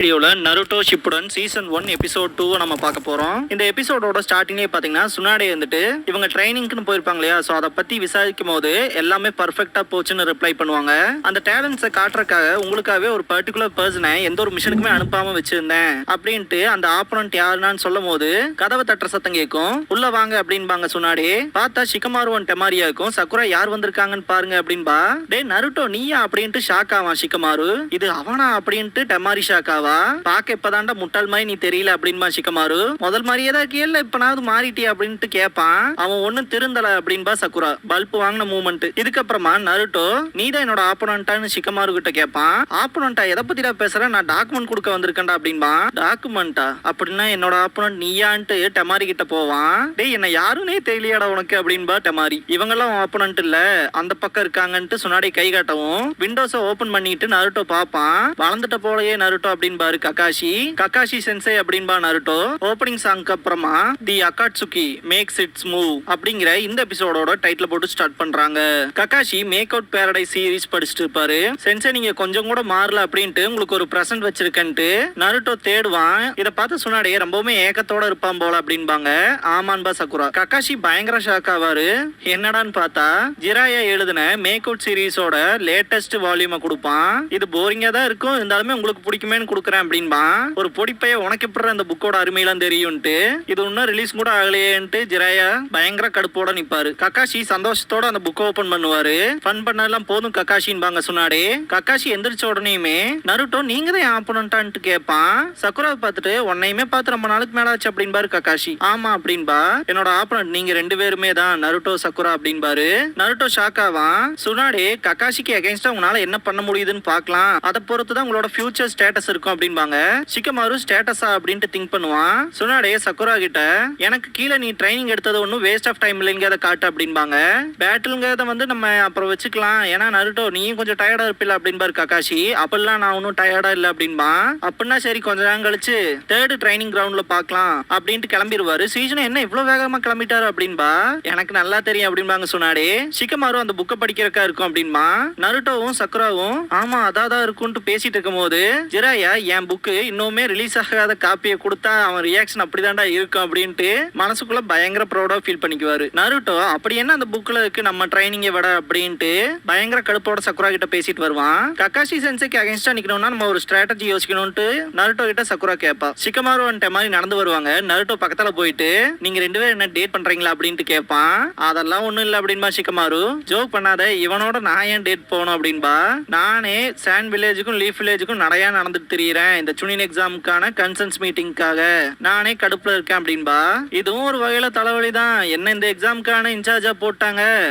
வீடியோல Naruto Shippuden season 1 episode 2 நம்ம பார்க்க போறோம். இந்த எபிசோடோட ஸ்டார்டிங்லேயே பாத்தீங்கன்னா சுனாடே வந்துட்டு இவங்க ட்ரைனிங்க்குன்னு போயிருப்பாங்க இல்லையா, சோ அதை பத்தி விசாரிக்கும் போது எல்லாமே பர்ஃபெக்டா போச்சுன்னு ரிப்ளை பண்ணுவாங்க. அந்த டேலண்ட்ஸை காட்டுறதுக்காக உங்களுக்காகவே ஒரு பர்டிகுலர் பர்சனை எந்த ஒரு மிஷனுக்குமே அனுப்பாம வச்சிருந்தேன் அப்படின்ட்டு அந்த ஆப்பனண்ட் யாருன்னு சொல்லும் போது கதவை தட்டுற சத்தம் கேட்கும். உள்ள வாங்க அப்படின்பாங்க சுனாடே. பார்த்தா ஷிகமாருவன் டெமாரியா இருக்கும். சக்குரா யார் வந்திருக்காங்கன்னு பாருங்க அப்படின்பா. டே நருட்டோ நீயா அப்படின்ட்டு ஷாக் ஆவான் ஷிகமாரு. இது அவனா அப்படின்ட்டு டெமாரி ஷாக் ஆவா. பாக்க இப்பதாண்டா முட்டாள் மாதிரி நீ தெரியல அப்படின்பா ஷிகமாரு. முதல் மாதிரியே தான் கேள்ல இப்பனாவது மாறிட்டியா அப்படின்ட்டு கேட்பான். அவன் ஒன்னும் திருந்தல அப்படின்பா சக்குரா. பல்ப் வாங்கின மூமெண்ட். இதுக்கப்புறமா நருட்டோ நீதான் என்னோட ஆப்போனன்ட்டான்னு ஷிகமாரு கிட்ட கேட்பான். ஆப்போனன்ட்டா எதை பத்திடா பேசுற, நான் டாக்குமெண்ட் கொடுக்க வந்திருக்கேன்டா அப்படின்பா. டாக்குமெண்டா அப்படின்னா என்னோட ஆப்போனன்ட் நீயான்ட்டு டெமாரி கிட்ட போவான். டேய் என்ன யாருன்னே தெரியலையாடா உனக்கு அப்படின்பா டெமாரி. இவங்கெல்லாம் ஆப்போனன்ட் இல்ல, அந்த பக்கம் இருக்காங்கன்ட்டு சுனாடி கை காட்டவும் விண்டோஸை ஓபன் பண்ணிட்டு நருட்டோ பாப்பான். வளர்ந்துட்ட போலயே நருட்டோ அப்படின்பாரு கக்காஷி சென்சே அப்படின்பா நருட்டோ. ஓப்பனிங் சாங்க்கு அப்புறமா the Akatsuki makes its move அப்படிங்கிற இந்த எபிசோடோட டைட்டில் போட்டு ஸ்டார்ட் பண்றாங்க. Kakashi make out paradise series படிச்சுட்டு இருப்பாரு. சென்சே நீங்க கொஞ்சம் கூட மாறல அப்படின்ட்டு உங்களுக்கு ஒரு பிரசன்ட் வச்சிருக்கேன்ட்டு நருட்டோ தேடுவான். இதை பார்த்து சுனாடே ரொம்பவுமே ஏக்கத்தோட இருப்பான் போல அப்படின்பாங்க. ஆமான்பா சக்குரா. கக்காஷி பயங்கர ஷாக் ஆவாரு. என்னடான்னு பார்த்தா ஜிராயா எழுதின மேக் அவுட் சீரிஸோட லேட்டஸ்ட் வால்யூமை கொடுப்பான். இது போரிங்கா தான் இருக்கும், இருந்தாலுமே உங்களுக்கு பிடிக்குமேன்னு கொடுக்குறேன் அப்படின்பா. ஒரு பொடிப்பைய உனக்கு எப்படி அந்த புக்கோட அருமையெல்லாம் தெரியும்ட்டு, இது இன்னும் ரிலீஸ் கூட ஆகலையேன்ட்டு ஜிராயா பயங்கர கடுப்போட நிப்பாரு. கக்காஷி சந்தோஷத்தோட அந்த புக் ஓபன் பண்ணுவாரு. ஃபன் பண்ணலாம் போதும் கக்காஷின்பாங்க சுனாடே. கக்காஷி எந்திரிச்ச உடனேயுமே நருட்டோ நீங்க தான் என் ஆப்போனன்ட்டான்ட்டு கேட்பான். சக்குராவை பார்த்துட்டு உன்னையுமே பார்த்து ரொம்ப நாளுக்கு மேல ஆச்சு அப்படின்பாரு கக்காஷி. ஆமா அப்படின்பா. என்னோட ஆப்போனன்ட் நீங்க ரெண்டு பேருமே தான் நருட்டோ சக்குரா அப்படின்பாரு. நருட்டோ ஷாக் ஆவான். சுனாடே கக்காஷிக்கு அகைன்ஸ்டா உங்களால என்ன பண்ண முடியுதுன்னு பார்க்கலாம், அதை பொறுத்து தான் உங்களோட ஃபியூச்சர் ஸ்டேட்டஸ் இருக்கும் அப்படின்பாங்க. ஷிகமாரு ஸ்டேட்டஸா அப்படின்ட்டு திங்க் பண்ணுவான். சுனாடே சக்குரா கிட்ட எனக்கு கீழே நீ ட்ரைனிங் எடுத்தது ஒன்றும் வேஸ்ட் ஆஃப் டைம் இல்லைங்கிறத காட்டு அப்படின்பாங்க. பேட்டில்ங்கிறத வந்து நம்ம அப்புறம் வச்சுக்கலாம், ஏன்னா நருட்டோ நீயும் கொஞ்சம் டயர்டா இருப்பில்ல அப்படின்பாரு கக்காஷி. அப்பெல்லாம் நான் ஒன்றும் டயர்டா இல்லை அப்படின்பா. அப்படின்னா சரி கொஞ்ச நேரம் கழிச்சு தேர்ட் ட்ரைனிங் கிரவுண்ட்ல பார்க்கலாம் அப்படின்ட்டு கிளம்பிடுவாரு. சீசன் என்ன இவ்வளவு வேகமா கிளம்பிட்டாரு அப்படின்பா. எனக்கு நல்லா தெரியும் அப்படின்பாங்க சுனாடே. ஷிகமாரு அந்த புக்கை படிக்கிறக்கா இருக்கும் அப்படின்பா. நருட்டோவும் சக்குராவும் ஆமா அதான் இருக்கும்னு பேசிட்டு இருக்கும் போது ஜிராயா என் புக்கு இன்னுமே ரிலீஸ் ஆகாத காப்பியை கொடுத்தா அவன் ரியாக்ஷன் அப்படிதான்டா இருக்கும் அப்படின்ட்டு மனசுக்குள்ள பயங்கர ப்ரௌடா ஃபீல் பண்ணிக்குவாரு. நருட்டோ அப்படி என்ன அந்த புக்ல இருக்கு நம்ம ட்ரைனிங்கை விட அப்படின்ட்டு பயங்கர கடுப்போட சக்குரா கிட்ட பேசிட்டு வருவான். கக்காஷி சென்சேக்கு அகைன்ஸ்டா நிக்கணும்னா நம்ம ஒரு ஸ்ட்ராட்டஜி யோசிக்கணும்ட்டு நருட்டோ கிட்ட சக்குரா கேட்பா. ஷிகமாரு வந்துட்ட மாதிரி நடந்து வருவாங்க. நருட்டோ பக்கத்துல போயிட்டு நீங்க ரெண்டு பேரும் என்ன டேட் பண்றீங்களா அப்படின்ட்டு கேட்பான். அதெல்லாம் ஒண்ணும் இல்ல அப்படின்பா ஷிகமாரு. ஜோக் பண்ணாத, இவனோட நான் ஏன் டேட் போகணும் அப்படின்பா. நானே சாண்ட் வில்லேஜுக்கும் லீஃப் வில்லேஜுக்கும் நிறைய நடந்துட்டு தெரியுறேன் இந்த சுனின் எக்ஸாமுக்கான கன்சன்ஸ் மீட்டிங்காக. நானே கடுப்புல இருக்கேன் அப்படின்பா. இதுவும் ஒரு வகையில தலைவலி தான், என்ன இந்த எக்ஸாமுக்கான இன்சார்ஜா போட்டாங்க,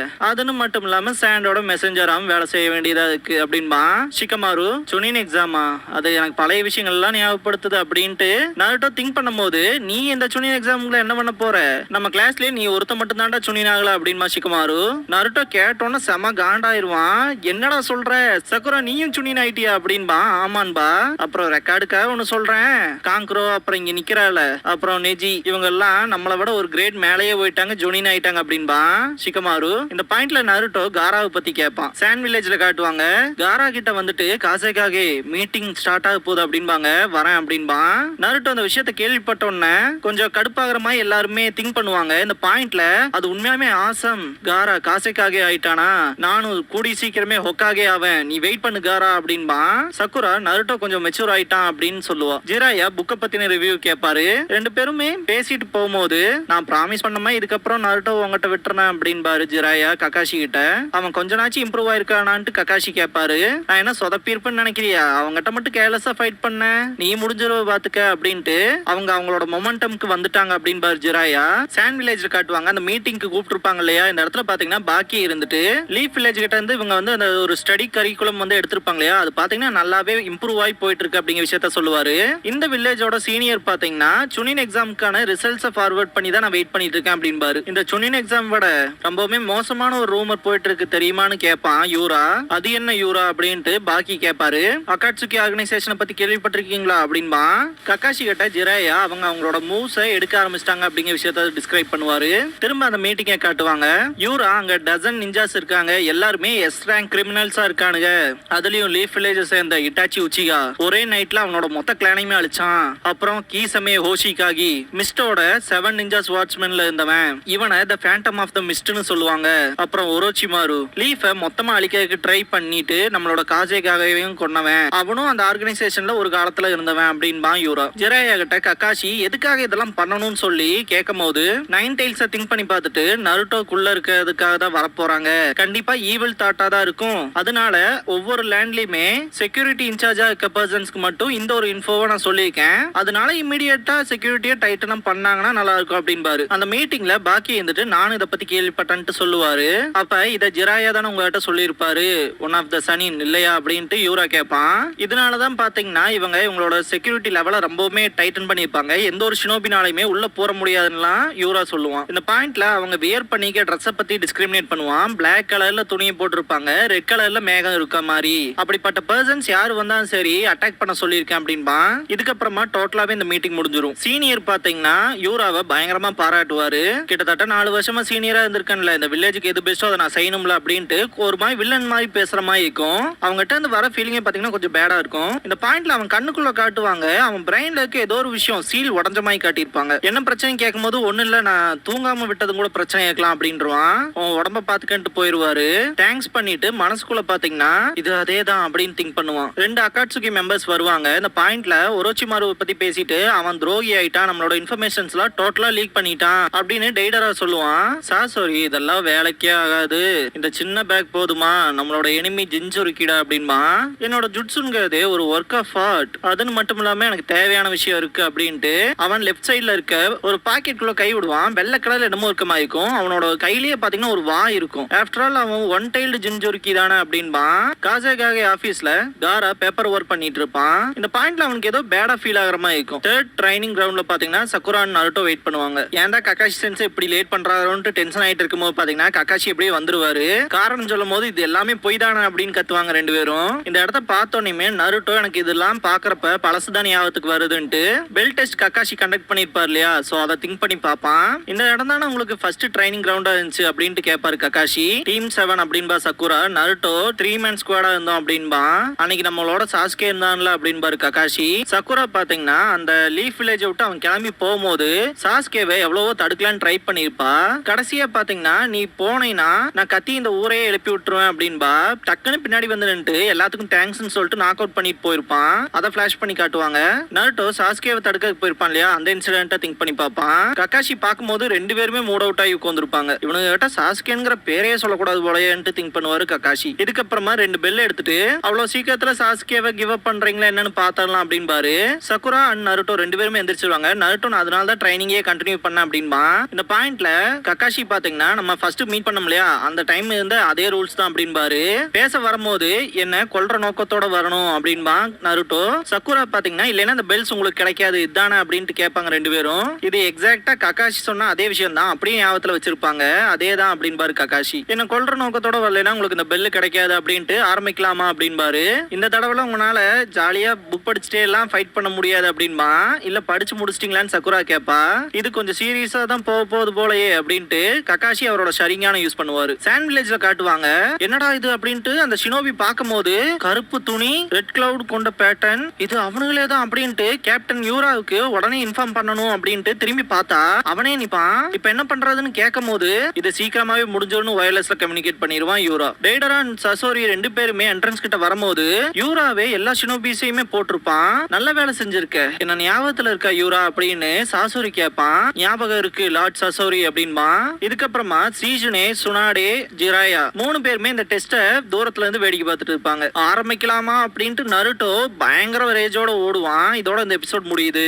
அதுன்னு மட்டும் இல்லாம சாண்டோட மெசஞ்சராவும் வேலை செய்ய வேண்டியதா இருக்கு அப்படின்பா. ஷிகமாரு சுனின் எக்ஸாமா, அது எனக்கு பழைய விஷயங்கள் எல்லாம் ஞாபகப்படுத்துது அப்படின்ட்டு நருட்டோ திங்க் பண்ணும் போது நீ இந்த சுனின் எக்ஸாம்ல என்ன பண்ண போற, நம்ம கிளாஸ்லயே நீ ஒருத்த மட்டும் தான்டா சுனின் ஆகல அப்படின்பா ஷிகமாரு. நருட்டோ கேட்டோன்னு செம காண்டாயிருவான். என்னடா சொல்ற சக்குரா நீயும் சுனின் ஆயிட்டியா அப்படின்பா. ஆமான்பா. அப்புறம் ரெக்கார்டுக்காக ஒன்னு சொல்றேன், காங்க்ரோ அப்புறம் இங்க நிக்கிறாள் அப்புறம் நெஜி இவங்க எல்லாம் நம்மளை விட ஒரு கிரேட் மேலேயே போயிட்டாங்க, ஜொனின் ஆயிட்டாங்க அப்படின்பா ஷிகமாரு. இந்த பாயிண்ட்ல நருட்டோ காராவை பத்தி கேட்பான். சாண்ட் வில்லேஜ்ல காட்டுவாங்க. காரா கிட்ட வந்துட்டு காசேக்காகே மீட்டிங் ஸ்டார்ட் ஆக போகுது அப்படின்பாங்க. வரேன் அப்படின்பா. நருட்டோ அந்த விஷயத்த கேள்விப்பட்ட உடனே கொஞ்சம் கடுப்பாகிற மாதிரி எல்லாருமே திங்க் பண்ணுவாங்க. இந்த பாயிண்ட்ல அது உண்மையாலுமே ஆசம், காரா காசேக்காகே ஆயிட்டானா, நானும் கூடி சீக்கிரமே ஹொக்காகே ஆவேன், நீ வெயிட் பண்ணு காரா அப்படின்பா. சக்குரா நருட்டோ கொஞ்சம் மெச்சூர் ஆயிட்டான் அப்படின்னு சொல்லுவா. ஜிராயா புக்க பத்தின ரிவ்யூ கேட்பாரு. ரெண்டு பேருமே பேசிட்டு போகும்போது நான் ப்ராமிஸ் பண்ணமா இதுக்கப்புறம் நருட்டோ உங்ககிட்ட விட்டுறேன் அப்படின்பாரு ஜிராயா கக்காஷி கிட்ட. அவன் கொஞ்ச நாச்சும் இம்ப்ரூவ் ஆயிருக்கானான்ட்டு கக்காஷி கேட்பாரு. நான் என்ன சொதப்பிருப்பேன்னு நினைக்கிறியா, அவங்ககிட்ட மட்டும் கேர்லெஸ்ஸா ஃபைட் பண்ண, நீ முடிஞ்சிருவ பாத்துக்க அப்படின்ட்டு அவங்களோட மொமெண்டம்க்கு வந்துட்டாங்க அப்படின்பாரு ஜிராயா. சாண்ட் வில்லேஜ்ல காட்டுவாங்க. அந்த மீட்டிங்க்கு கூப்பிட்டு இருப்பாங்க இல்லையா, இந்த இடத்துல பாத்தீங்கன்னா பாக்கி இருந்துட்டு லீஃப் வில்லேஜ் கிட்ட இருந்து இவங்க வந்து அந்த ஒரு ஸ்டடி கரிக்குலம் வந்து எடுத்திருப்பாங்க இல்லையா, அது பாத்தீங்கன்னா நல்லாவே இம்ப்ரூவ் ஆகி போயிட்டு இருக்கு அப்படிங்கிற விஷயத்த சொல்லுவாரு. இந்த வில்லேஜோட சீனியர் பாத்தீங்கன்னா சுனின் எக்ஸாமுக்கான ரிசல்ட்ஸை ஃபார்வர்ட் பண்ணி தான் நான் வெயிட் பண்ணிட்டு இருக்கேன் அப்படின்பாரு. இந்த சுனின் எக்ஸாம் விட ரொம்பவுமே மோசமான ஒரு ரூமர் போயிட்டு இருக்கு தெரியுமான்னு கேட்பான் யூரா. அது என்ன யூரா அப்படின்ட்டு பாக்கி கேட்பாரு. அகாட்சுகி ஆர்கனைசேஷனை பத்தி கேள்விப்பட்டிருக்கீங்களா அப்படின்பா. கக்காஷி கிட்ட ஜிராயா அவங்களோட மூவ்ஸை எடுக்க ஆரம்பிச்சிட்டாங்க அப்படிங்கிற விஷயத்த டிஸ்கிரைப் பண்ணுவாரு. திரும்ப அந்த மீட்டிங்கை காட்டுவாங்க. யூரா அங்க டசன் நிஞ்சாஸ் இருக்காங்க, எல்லாருமே எஸ் ரேங்க் கிரிமினல்ஸா இருக்கானுங்க. அதுலயும் லீஃப் வில்லேஜ் சேர்ந்த இட்டாச்சி உச்சிகா ஒரே நைட்ல அவனோட மொத்த கிளானையுமே அழிச்சான். அப்புறம் கீசமே ஹோஷிகாகி மிஸ்டோட 7 நிஞ்சாஸ் வாட்ச்மேன்ல இருந்தவன். இவனை த ஃபேண்டம் ஆஃப் த மிஸ்ட்னு சொல்லுவாங்க. அப்புறம் ஒரோச்சிமாரு லீஃப மொத்தமா அழிக்கிறதுக்கு ட்ரை பண்ணிட்டு நம்மளோட காஜேகாகையும் கொன்னவன். அவனும் அந்த ஆர்கனைசேஷன்ல ஒரு காலத்துல இருந்தவன் அப்படின்பா யூரா. ஜிராயா கிட்ட கக்காஷி எதுக்காக இதெல்லாம் பண்ணணும்னு சொல்லி கேட்கும் போது நைன் டெய்ல்ஸ திங்க் பண்ணி பார்த்துட்டு நருட்டோக்குள்ள இருக்கிறதுக்காக தான் வரப்போறாங்க. கண்டிப்பா ஈவில் தாட்டா தான் இருக்கும். அதனால ஒவ்வொரு லேண்ட்லயுமே செக்யூரிட்டி இன்சார்ஜா இருக்க பர்சன்ஸ்க்கு மட்டும் இந்த ஒரு இன்ஃபோவை நான் சொல்லியிருக்கேன். அதனால இமீடியட்டா செக்யூரிட்டியை டைட்டன் பண்ணாங்கன்னா நல்லா இருக்கும் அப்படின்பாரு. அந்த மீட்டிங்ல பாக்கி இருந்துட்டு நானும் இதை பத்தி கேள்விப்பட்டேன்ட்டு சொல்லுவாரு. அப்ப இதை ஜிராயா தானே உங்ககிட்ட சொல்லியிருப்பாரு ஒன் ஆஃப் த சனின் இல்லையா அப்படின்ட்டு யூரா கேட்பான். இதனாலதான் பாத்தீங்கன்னா இவங்களோட செக்யூரிட்டி லெவல ரொம்பவுமே டைட்டன் பண்ணிருப்பாங்க. எந்த ஒரு ஷினோபினாலையுமே உள்ள போற முடியாதுன்னு யூரா சொல்லுவான். இந்த பாயிண்ட்ல அவங்க வியர் பண்ணிக்க ட்ரெஸ்ஸை பத்தி டிஸ்கிரிமினேட் பண்ணுவான். பிளாக் கலர்ல துணியை போட்டிருப்பாங்க, ரெட் கலர்ல மேகம் இருக்க மாதிரி. அப்படிப்பட்ட பர்சன்ஸ் யாரு வந்தாலும் சரி அட்டாக் பண்ண சொல்லியிருக்கேன் அப்படின்பா. இதுக்கப்புறமா டோட்டலாவே இந்த மீட்டிங் முடிஞ்சிடும். சீனியர் பாத்தீங்கன்னா யூராவை பயங்கரமா பாராட்டுவாரு. கிட்டத்தட்ட 4 வருஷமா சீனியரா இருந்திருக்கேன்ல, இந்த வில்லேஜுக்கு எது பெஸ்டோ அதை நான் செய்யணும்ல அப்படின்ட்டு ஒரு மாதிரி வில்லன் மாதிரி பேசுற மாதிரி இருக்கும். அவங்ககிட்ட இருந்து வர ஃபீலிங்கே பாத்தீங்கன்னா கொஞ்சம் பேடா இருக்கும். இந்த பாயிண்ட்ல அவன் கண்ணுக்குள்ள காட்டுவாங்க, அவன் பிரெயின்ல இருக்க ஏதோ ஒரு விஷயம் சீல் உடஞ்ச மாதிரி காட்டியிருப்பாங்க. என்ன பிரச்சனை கேட்கும் போது ஒண்ணு இல்ல, நான் தூங்காம விட்டதும் கூட பிரச்சனை இருக்கலாம் அப்படின்றான். அவன் உடம்ப பாத்துக்கிட்டு போயிருவாரு. தேங்க்ஸ் பண்ணிட்டு மனசுக்குள்ள பாத்தீங்கன்னா இது அதேதான் அப்படின்னு திங்க் பண்ணுவான். 2 அகாட்சுகி மெம்பர்ஸ் வருவாங்க. இந்த பாயிண்ட்ல ஒரோச்சிமாரு பத்தி பேசிட்டு அவன் துரோகி ஆயிட்டான், நம்மளோட இன்ஃபர்மேஷன்ஸ் எல்லாம் டோட்டலா லீக் பண்ணிட்டான் அப்படின்னு டெய்டரா சொல்லுவான். சாரி இதெல்லாம் வேலைக்கே ஆகாது, இந்த சின்ன பேக் போதுமா, நம்மளோட எனிமி ஜின்சுருக்கிடா அப்படின்பா. என்னோட ஜுட்சுங்கிறது ஒரு ஒர்க் ஆஃப் ஆர்ட், அதுன்னு மட்டும் இல்லாம எனக்கு தேவையான விஷயம் இருக்கு அப்படின்ட்டு அவன் லெஃப்ட் சைட்ல இருக்க ஒரு பாக்கெட்டுக்குள்ள கை விடுவான். வெள்ளை கலர்ல என்னமோ இருக்க மாதிரி இருக்கும். அவனோட கையிலேயே பாத்தீங்கன்னா ஒரு வாய் இருக்கும். ஆஃப்டர் ஆல் அவன் ஒன் டைல்டு ஜின்சுருக்கி தானே அப்படின்பா. காசேகாகே ஆபீஸ்ல காரா பேப்பர் ஒர்க் பண்ணிட்டு இருப்பான். இந்த பாயிண்ட்ல அவனுக்கு ஏதோ பேடா ஃபீல் ஆகிற மாதிரி இருக்கும். தேர்ட் ட்ரைனிங் கிரவுண்ட்ல பாத்தீங்கன்னா சக்குரா நருட்டோ வெயிட் பண்ணுவாங்க. ஏன்டா கக்காஷி சென்ஸ் இப்படி லேட் பண்றாருன்னு டென்ஷன் ஆயிட்டு இருக்கும்போது பாத்தீங்கன்னா கக்காஷி எப்படியே வந்துருவாரு. காரணம் சொல்லும் போது இது எல்லாமே பொய் தானே அப்படின்னு கத்துவாங்க 2 பேரும். இந்த இடத்த பார்த்தோன்னே நருட்டோ எனக்கு இதெல்லாம் பாக்குறப்ப பழசுதான் ஞாபகத்துக்கு வருதுன்ட்டு பெல் டெஸ்ட் கக்காஷி கண்டக்ட் பண்ணிருப்பாரு இல்லையா, சோ அதை திங்க் பண்ணி பாப்பான். இந்த இடம் தானே உங்களுக்கு ஃபர்ஸ்ட் ட்ரைனிங் கிரவுண்டா இருந்துச்சு அப்படின்ட்டு கேட்பாரு கக்காஷி. டீம் 7 அப்படின்பா சக்குரா. நருட்டோ 3 மேன் ஸ்குவாடா இருந்தோம் அப்படின்பா. அன்னைக்கு நம்மளோட சாஸ்கே இருந்தான்ல அப்படின்பாரு கக்காஷி. சக்குரா பாத்தீங்கன்னா அந்த லீஃப் வில்லேஜ் விட்டு அவன் கிளம்பி போகும்போது சாஸ்கேவை எவ்வளவோ தடுக்கலான்னு ட்ரை பண்ணிருப்பா. கடைசியா பாத்தீங்கன்னா நீ போனீங்கன்னா நான் கத்தி இந்த ஊரையே எழுப்பி விட்டுருவேன் அப்படின்பா. டக்குன்னு பின்னாடி வந்து நின்று எல்லாத்துக்கும் தேங்க்ஸ்னு சொல்லிட்டு நாக் அவுட் பண்ணிட்டு போயிருப்பான். அதை பிளாஷ் பண்ணி காட்டுவாங்க. நருட்டோ சாஸ்கேவை தடுக்க போயிருப்பான் இல்லையா, அந்த இன்சிடென்ட்டை திங்க் பண்ணி பார்ப்பான். கக்காஷி பார்க்கும்போது 2 பேருமே மூட் அவுட் ஆகி உட்காந்துருப்பாங்க. இவனுங்க கிட்ட சாஸ்கேங்கிற பேரையே சொல்லக்கூடாது போலயேன்ட்டு திங்க் பண்ணுவாரு கக்காஷி. இதுக்கப்புறமா 2 பெல் எடுத்துட்டு அவ்வளவு சீக்கிரத்துல சாஸ்கேவை கிவ் அப் பண்றீங்களா என்னன்னு பாத்தரலாம் அப்படின்பாரு. சக்குரா அண்ட் நருட்டோ 2 பேருமே எந்திரிச்சிருவாங்க. நருட்டோ நான் அதனால தான் ட்ரைனிங்கே கண்டினியூ பண்ண அப்படின்பா. இந்த பாயிண்ட்ல கக்காஷி பாத்தீங்கன்னா நம்ம ஃபர்ஸ்ட் மீட் பண்ணோம் இல்லையா, அந்த டைம் இருந்த அதே ரூல்ஸ் தான் அப்படின்பாரு. பேச வரும்போது என்ன கொல்ற நோக்கத்தோட வரணும் அப்படின்பா நருட்டோ. சக்குரா பாத்தீங்கன்னா இல்லைன்னா இந்த பெல்ஸ் உங்களுக்கு கிடைக்காது இதானே அப்படின்ட்டு கேட்பாங்க 2 பேரும். இது எக்ஸாக்டா கக்காஷி சொன்னா அதே விஷயம் தான் அப்படியே ஞாபகத்துல வச்சிருப்பாங்க. அதே தான் அப்படின்பாரு கக்காஷி. என்ன கொல்ற நோக்கத்தோட வரலைன்னா உங்களுக்கு இந்த பெல் கிடைக்காது அப்படின்ட்டு ஆரம்பிக்கலாமா அப்படின்பாரு. இந்த தடவை உங்களால ஜாலியா புக் படிச்சுட்டே எல்லாம் ஃபைட் பண்ண முடியாது அப்படின்பா. இல்ல படிச்சு முடிச்சிட்டீங்களான்னு சக்குரா கேப்பா. இது கொஞ்சம் சீரியஸா தான் போகுது போலயே அப்படின்ட்டு கக்காஷி அவரோட ஷரிங்கான யூஸ் பண்ணுவாரு. சாண்ட் வில்லேஜ்ல காட்டுவாங்க. என்னடா இது அப்படின்ட்டு அந்த ஷினோபி பார்க்கும்போது கருப்பு துணி ரெட் கிளவுட் கொண்ட பேட்டர்ன், இது அவனுங்களே தான் அப்படின்ட்டு கேப்டன் யூராவுக்கு உடனே இன்ஃபார்ம் பண்ணணும் அப்படின்ட்டு திரும்பி பார்த்தா அவனே நிப்பான். இப்ப என்ன பண்றதுன்னு கேட்கும் போது இது சீக்கிரமாவே முடிஞ்சோன்னு வயர்லெஸ்ல கம்யூனிகேட் பண்ணிடுவான் யூரா. டெய்டரா அண்ட் சசோரி 2 பேருமே என்ட்ரன்ஸ் கிட்ட வரும்போது யூராவே எல்லா ஷினோபிஸையுமே போட்டிருப்பான். நல்ல வேலை செஞ்சிருக்க, என்ன ஞாபகத்துல இருக்கா யூரா அப்படின்னு சாசோரி கேட்பான். ஞாபகம் இருக்கு லார்ட் சசோரி அப்படின்பா. இதுக்கப்புறமா சீஜுனே சுனாடே ஜிராயா 3 பேருமே இந்த டெஸ்ட தூரத்துல இருந்து வேடிக்கை பார்த்துட்டு இருப்பாங்க. ஆரம்பிக்கலாமா அப்படின்ட்டு நருட்டோ பயங்கர ரேஜோட ஓடுவான். இதோட இந்த எபிசோட் முடியுது.